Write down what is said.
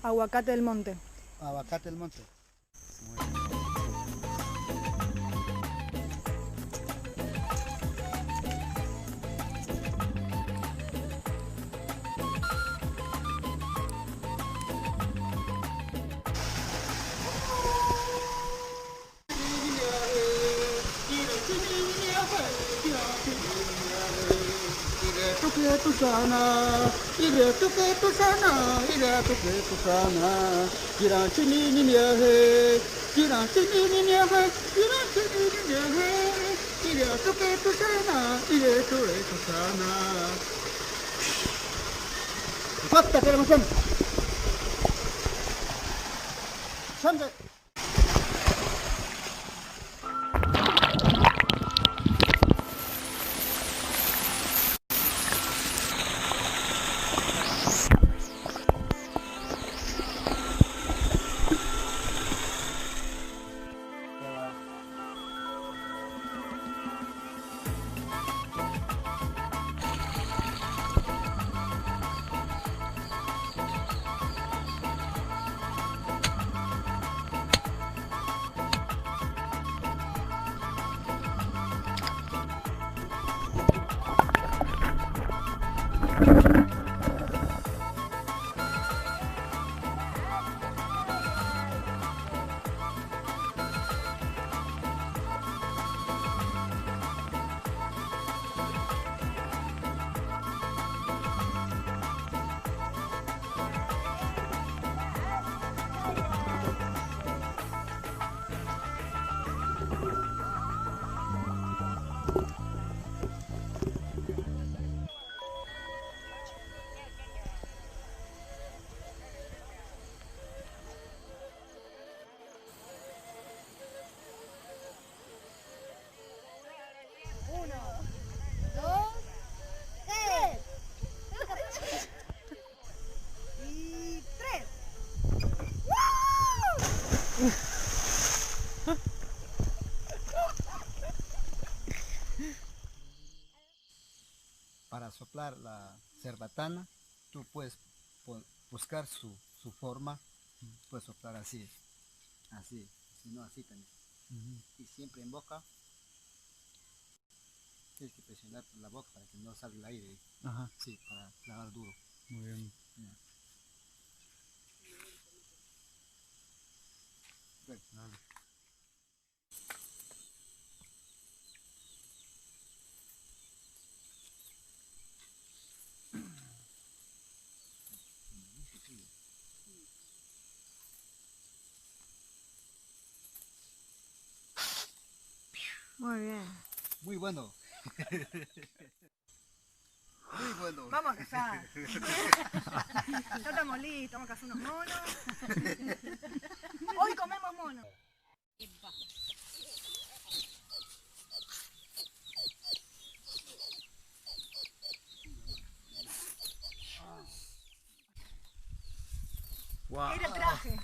Aguacate del monte. Aguacate del monte. Tu sana, ire tu sana, ire tu sana. Gira chini ni he, gira chini ni he, gira chini ni he. Ire tu sana, ire tu sana. Fatta per ma sempre. Sempre. Para soplar la cerbatana, tú puedes buscar su forma, puedes soplar así, si no así también. Y siempre en boca, tienes que presionar la boca para que no salga el aire. Ajá. Sí, para clavar duro. Muy bien. Vale. Muy bueno. Muy bueno. Vamos a cazar. Ya estamos listos, vamos a cazar unos monos. Hoy comemos monos. Wow. Era el traje.